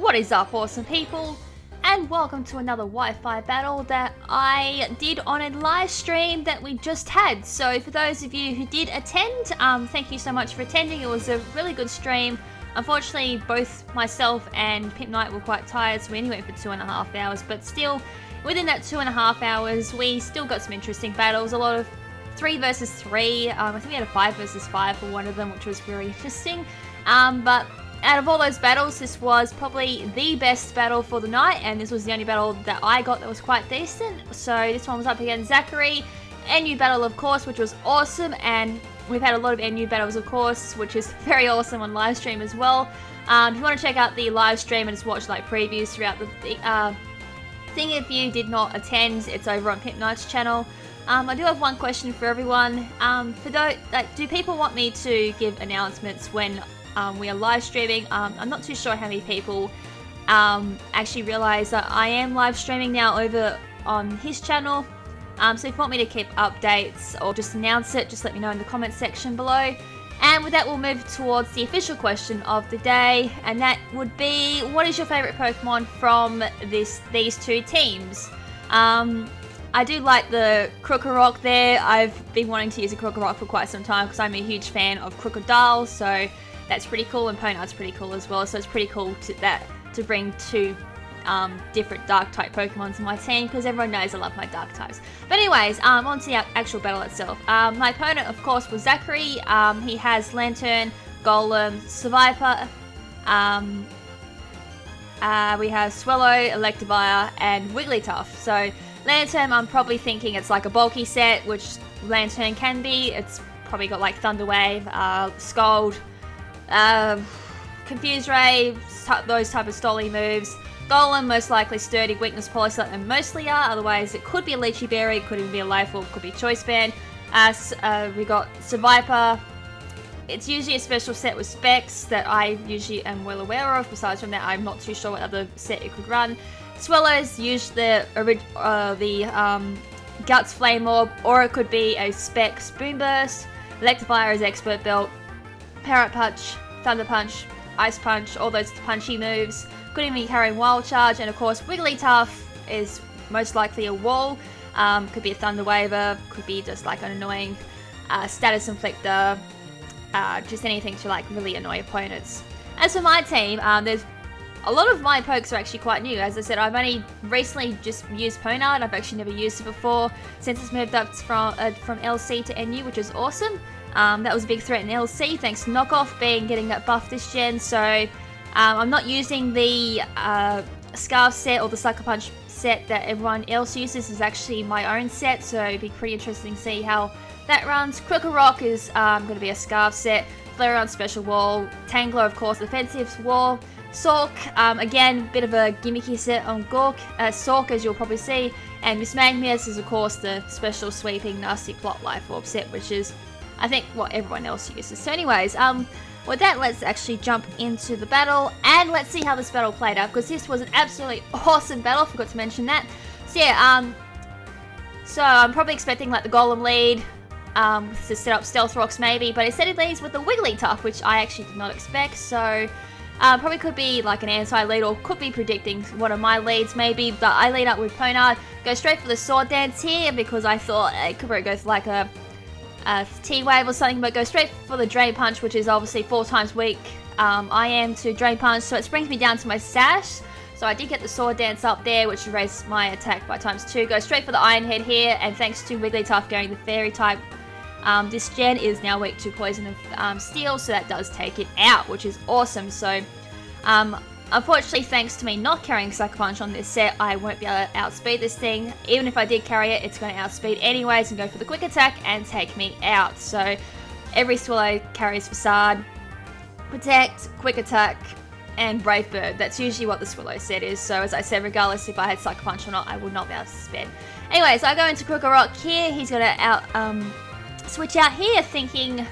What is up, awesome people? And welcome to another Wi-Fi battle that I did on a live stream that we just had. So for those of you who did attend, thank you so much for attending. It was a really good stream. Unfortunately, both myself and Pimp Knight were quite tired, so we only went for 2.5 hours. But still, within that 2.5 hours, we still got some interesting battles. A lot of 3 versus 3. I think we had a 5 versus 5 for one of them, which was very interesting. But out of all those battles, this was probably the best battle for the night, and this was the only battle that I got that was quite decent. So this one was up against Zachary, NU battle of course, which was awesome, and we've had a lot of NU battles of course, which is very awesome on live stream as well. If you want to check out the live stream and just watch like previews throughout the thing, if you did not attend, it's over on Pimp Knight's channel. I do have one question for everyone. For those, do people want me to give announcements when we are live streaming? I'm not too sure how many people actually realize that I am live streaming now over on his channel. So if you want me to keep updates or just announce it, just let me know in the comment section below. And with that, we'll move towards the official question of the day, and that would be, what is your favorite Pokemon from these two teams? I do like the Krokorok there. I've been wanting to use a Krokorok for quite some time because I'm a huge fan of Crocodile, so that's pretty cool, and Ponard's pretty cool as well, so it's pretty cool to bring two different dark type Pokemons in my team, because everyone knows I love my dark types. But anyways, on to the actual battle itself. My opponent, of course, was Zachary. He has Lantern, Golem, Survivor. We have Swellow, Electivire, and Wigglytuff. So Lantern, I'm probably thinking it's like a bulky set, which Lantern can be. It's probably got like Thunder Wave, Scald, Confuse Ray, those type of stolly moves. Golem, most likely Sturdy, Weakness, Policy, and mostly are. Otherwise, it could be a Lychee Berry, it could even be a Life Orb, could be Choice Band. We got Survivor. It's usually a special set with specs that I usually am well aware of. Besides from that, I'm not too sure what other set it could run. Swellow's used the Guts Flame Orb, or it could be a spec Spoon Burst. Electivire is Expert Belt. Parrot Punch, Thunder Punch, Ice Punch, all those punchy moves. Could even be carrying Wild Charge, and of course Wigglytuff is most likely a Wall. Could be a Thunder Waver, could be just like an annoying Status Inflictor, just anything to like really annoy opponents. As for my team, there's a lot of my pokes are actually quite new. As I said, I've only recently just used Ponard. I've actually never used it before since it's moved up from LC to NU, which is awesome. That was a big threat in LC, thanks to Knockoff getting that buff this gen. So I'm not using the Scarf set or the Sucker Punch set that everyone else uses. Is actually my own set, so it'd be pretty interesting to see how that runs. Krokorok is going to be a Scarf set. Flareon Special Wall. Tangler, of course, Offensive Wall. Sork, again, bit of a gimmicky set on Sork, as you'll probably see. And Miss Magmius is, of course, the special sweeping nasty plot Life Orb set, which is, I think, what everyone else uses. So anyways, with that, let's actually jump into the battle, and let's see how this battle played out, because this was an absolutely awesome battle, forgot to mention that. So yeah, so I'm probably expecting like the Golem lead, to set up Stealth Rocks maybe, but instead it leads with the Wigglytuff, which I actually did not expect, so probably could be like an anti-lead, or could be predicting one of my leads maybe, but I lead up with Ponard, go straight for the Sword Dance here, because I thought it could go for like a T-Wave or something, but go straight for the Drain Punch, which is obviously 4 times weak I am to Drain Punch, so it brings me down to my Sash. So I did get the Sword Dance up there, which raised my attack by ×2. Go straight for the Iron Head here, and thanks to Wigglytuff going the Fairy type, this gen is now weak to Poison and Steel, so that does take it out, which is awesome. So unfortunately, thanks to me not carrying Sucker Punch on this set, I won't be able to outspeed this thing. Even if I did carry it, it's going to outspeed anyways and go for the Quick Attack and take me out. So every Swallow carries Facade, Protect, Quick Attack, and Brave Bird. That's usually what the Swallow set is. So as I said, regardless if I had Sucker Punch or not, I would not be able to spin. Anyways, I go into Krokorok here. He's going to switch out here, thinking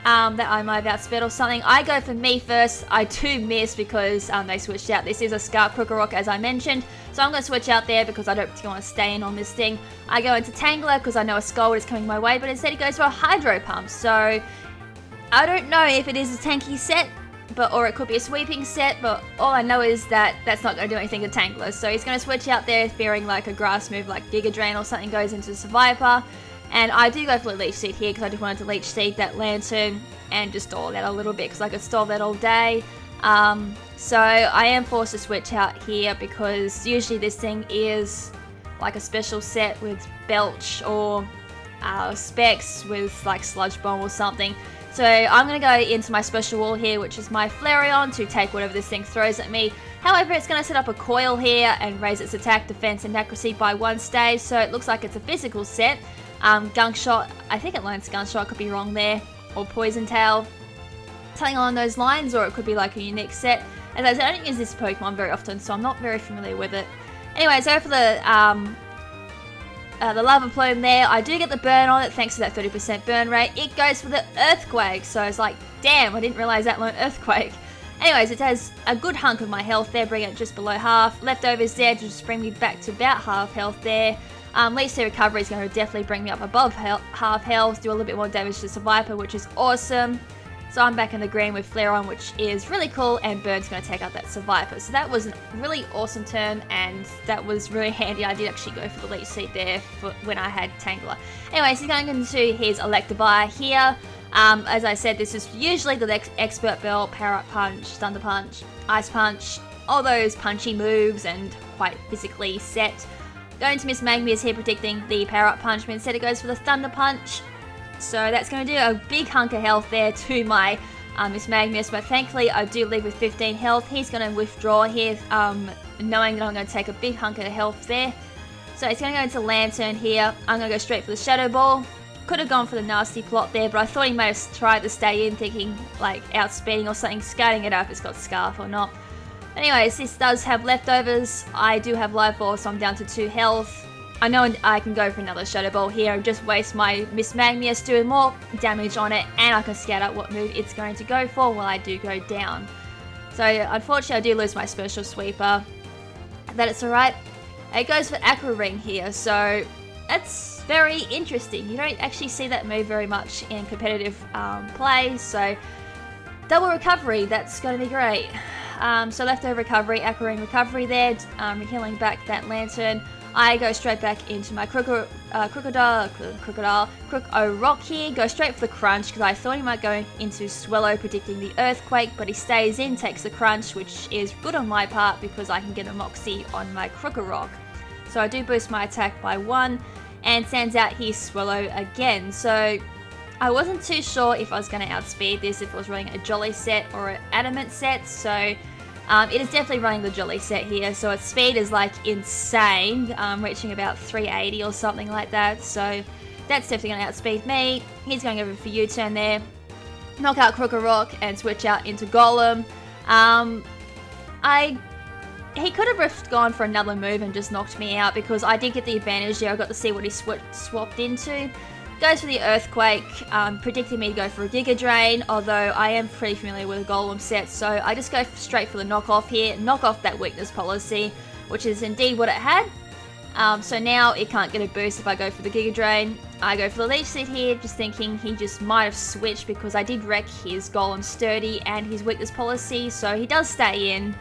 that I might have outsped or something. I go for me first. I do miss because they switched out. This is a Scarf Krokorok, as I mentioned, so I'm going to switch out there because I don't want to stay in on this thing. I go into Tangler because I know a Scald is coming my way, but instead he goes for a Hydro Pump. So I don't know if it is a tanky set, or it could be a sweeping set, but all I know is that that's not going to do anything to Tangler. So he's going to switch out there, fearing like a grass move like Giga Drain or something goes into the Viper. And I do go for the Leech Seed here because I just wanted to Leech Seed that Lantern and just stall that a little bit because I could stall that all day. So I am forced to switch out here because usually this thing is like a special set with Belch or Specs with like Sludge Bomb or something. So I'm going to go into my special wall here, which is my Flareon, to take whatever this thing throws at me. However, it's going to set up a coil here and raise its attack, defense, and accuracy by 1 stage. So it looks like it's a physical set. Gunk Shot, I think it learns Gunshot, could be wrong there. Or Poison Tail. Something along those lines, or it could be like a unique set. As I said, I don't use this Pokemon very often, so I'm not very familiar with it. Anyways, over for the Lava Plume there. I do get the burn on it thanks to that 30% burn rate. It goes for the Earthquake, so it's like, damn, I didn't realize that learned Earthquake. Anyways, it has a good hunk of my health there, bring it just below half. Leftovers there to just bring me back to about half health there. Leech Seed Recovery is going to definitely bring me up above half health, do a little bit more damage to Viper, which is awesome. So I'm back in the green with Flareon, which is really cool, and Burn's going to take out that Viper. So that was a really awesome turn, and that was really handy. I did actually go for the Leech Seed there when I had Tangler. Anyways, he's going into his Electivire here. As I said, this is usually the Expert Belt, Power Up Punch, Thunder Punch, Ice Punch, all those punchy moves and quite physically set. Going to Miss Magmia's here, predicting the Power Up Punch, but instead it goes for the Thunder Punch. So that's going to do a big hunk of health there to my Miss Magnus, but thankfully I do leave with 15 health. He's going to withdraw here, knowing that I'm going to take a big hunk of health there. So it's going to go into Lantern here. I'm going to go straight for the Shadow Ball. Could have gone for the nasty plot there, but I thought he may have tried to stay in, thinking like outspeeding or something, scouting it up if it's got Scarf or not. Anyways, this does have leftovers. I do have Life Orb, so I'm down to 2 health. I know I can go for another Shadow Ball here and just waste my Miss Magnius doing more damage on it, and I can scout out what move it's going to go for while I do go down. So unfortunately I do lose my Special Sweeper. But it's alright. It goes for Aqua Ring here, so that's very interesting. You don't actually see that move very much in competitive play, so double recovery, that's going to be great. So leftover recovery, Aqua Ring recovery there, healing back that Lantern. I go straight back into my Crook Rock here, go straight for the Crunch because I thought he might go into Swellow, predicting the Earthquake, but he stays in, takes the Crunch, which is good on my part because I can get a Moxie on my Crook Rock. So I do boost my attack by 1 and sends out his Swellow again. So I wasn't too sure if I was going to outspeed this, if I was running a Jolly set or an Adamant set, so it is definitely running the Jolly set here, so its speed is like insane, reaching about 380 or something like that, so that's definitely going to outspeed me. He's going over for U-turn there, knock out Crook Rock and switch out into Golem. He could have gone for another move and just knocked me out because I did get the advantage there. I got to see what he swapped into. Goes for the Earthquake, predicting me to go for a Giga Drain, although I am pretty familiar with a Golem set, so I just go straight for the knockoff here, knock off that weakness policy, which is indeed what it had. So now it can't get a boost if I go for the Giga Drain. I go for the Leech Seed here, just thinking he just might have switched because I did wreck his Golem Sturdy and his weakness policy, so he does stay in.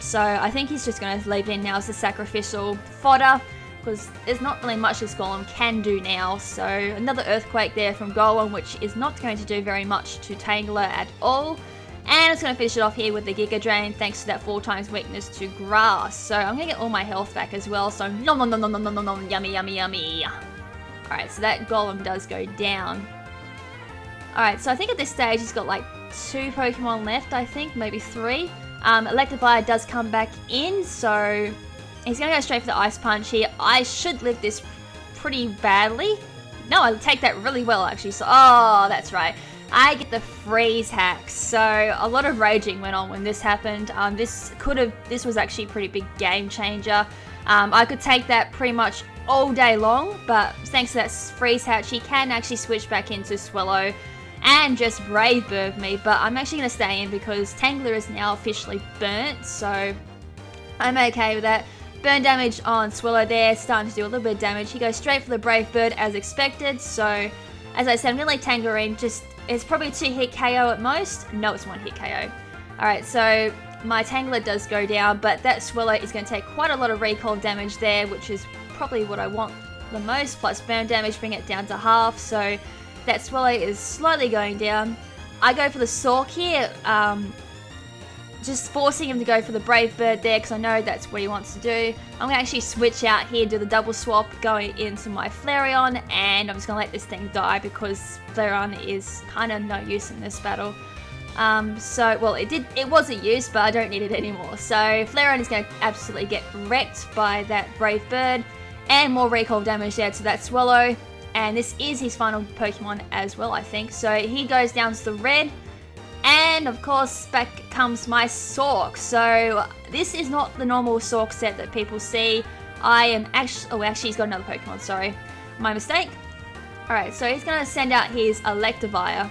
So I think he's just going to leave it in now as the sacrificial fodder, because there's not really much this Golem can do now. So another Earthquake there from Golem, which is not going to do very much to Tangler at all. And it's going to finish it off here with the Giga Drain, thanks to that 4 times weakness to Grass. So I'm going to get all my health back as well, so nom nom nom nom nom nom nom, yummy yummy yummy. Alright, so that Golem does go down. Alright, so I think at this stage he's got like 2 Pokemon left, I think, maybe 3. Electivire does come back in, so he's going to go straight for the Ice Punch here. I should live this pretty badly. No, I take that really well, actually. So, oh, that's right. I get the Freeze hack. So, a lot of raging went on when this happened. This was actually a pretty big game changer. I could take that pretty much all day long, but thanks to that Freeze hatch, he can actually switch back into Swellow and just Brave Bird me. But I'm actually going to stay in because Tangler is now officially burnt, so I'm okay with that. Burn damage on Swellow there, starting to do a little bit of damage. He goes straight for the Brave Bird as expected, so as I said, I'm going to leave Tangler in. Just it's probably 2 hit KO at most. No, it's 1 hit KO. Alright, so my Tangler does go down, but that Swallow is going to take quite a lot of recoil damage there, which is probably what I want the most, plus burn damage, bring it down to half, so that Swallow is slowly going down. I go for the Sork here, just forcing him to go for the Brave Bird there, because I know that's what he wants to do. I'm going to actually switch out here, do the double swap, going into my Flareon, and I'm just going to let this thing die, because Flareon is kind of no use in this battle. Well, it was a use, but I don't need it anymore. So Flareon is going to absolutely get wrecked by that Brave Bird, and more recoil damage there to that Swallow. And this is his final Pokemon as well, I think. So he goes down to the red, and of course back comes my Sork. So this is not the normal Sork set that people see. I am actually, oh, actually he's got another Pokemon, sorry. My mistake. Alright, so he's going to send out his Electivire.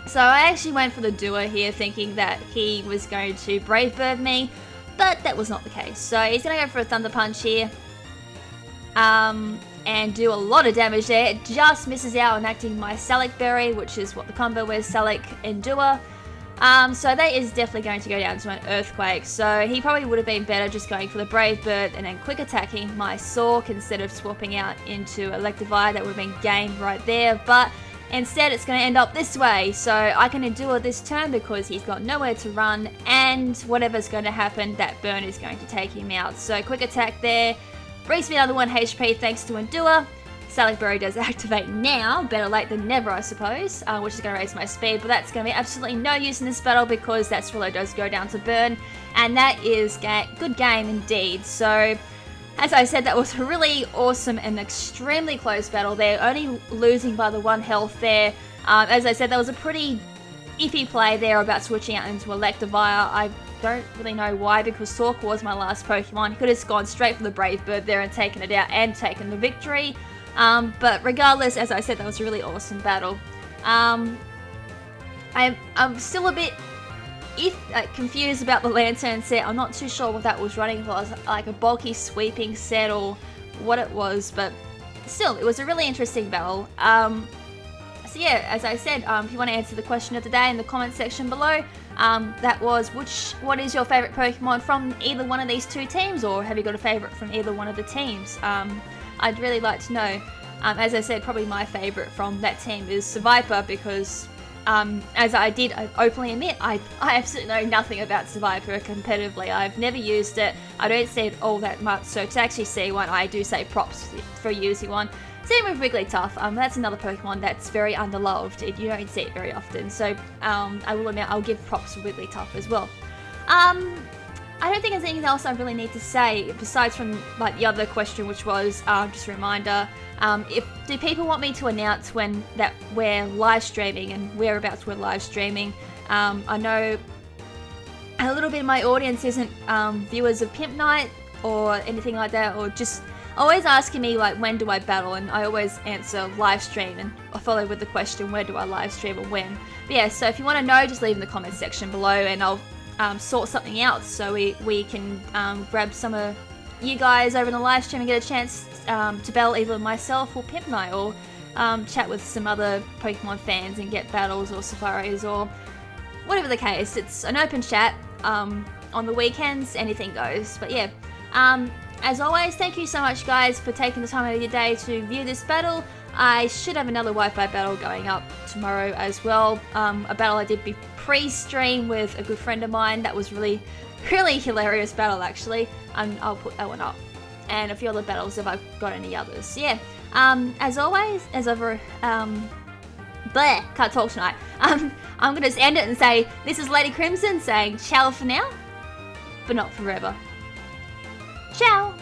So I actually went for the Duo here, thinking that he was going to Brave Bird me, but that was not the case. So he's going to go for a Thunder Punch here, and do a lot of damage there. It just misses out on acting my Salic Berry, which is what the combo was, Salic Endure. So that is definitely going to go down to an Earthquake. So he probably would have been better just going for the Brave Bird and then quick attacking my Sork instead of swapping out into Electivire. That would have been game right there, but instead, it's going to end up this way, so I can endure this turn because he's got nowhere to run, and whatever's going to happen, that burn is going to take him out. So quick attack there, brings me another 1 HP thanks to Endure. Salic Berry does activate now, better late than never I suppose, which is going to raise my speed, but that's going to be absolutely no use in this battle because that Swallow does go down to burn, and that is good game indeed. So as I said, that was a really awesome and extremely close battle there, only losing by the 1 health there. As I said, that was a pretty iffy play there about switching out into Electivire. I don't really know why, because Sork was my last Pokemon. He could have gone straight for the Brave Bird there and taken it out and taken the victory. But regardless, as I said, that was a really awesome battle. I'm still a bit confused about the Lantern set. I'm not too sure what that was running for, like a bulky sweeping set or what it was, but still, it was a really interesting battle. So yeah, as I said, if you want to answer the question of the day in the comment section below, that was what is your favourite Pokemon from either one of these 2 teams, or have you got a favourite from either one of the teams? I'd really like to know. As I said, probably my favourite from that team is Seviper, because as I did openly admit, I absolutely know nothing about Seviper competitively. I've never used it. I don't see it all that much, so to actually see one, I do say props for using one. Same with Wigglytuff. That's another Pokemon that's very underloved. You don't see it very often, so I will admit I'll give props to Wigglytuff as well. I don't think there's anything else I really need to say besides from like the other question, which was just a reminder. Do people want me to announce when that we're live streaming and whereabouts we're live streaming? I know a little bit of my audience isn't viewers of Pimp Night or anything like that, or just always asking me like when do I battle, and I always answer live stream, and I follow with the question where do I live stream or when. But yeah, so if you want to know, just leave in the comments section below, and I'll sort something out so we can grab some of you guys over in the live stream and get a chance to battle either myself or Pimp Night, or chat with some other Pokemon fans and get battles or safaris or whatever the case. It's an open chat. On the weekends, anything goes. But yeah, as always, thank you so much guys for taking the time out of your day to view this battle. I should have another Wi-Fi battle going up tomorrow as well. A battle I did pre-stream with a good friend of mine. That was really hilarious battle actually, and I'll put that one up. And a few other battles if I've got any others. So yeah, as always, as ever, can't talk tonight. I'm gonna just end it and say, this is LadyKrimZen saying ciao for now, but not forever. Ciao!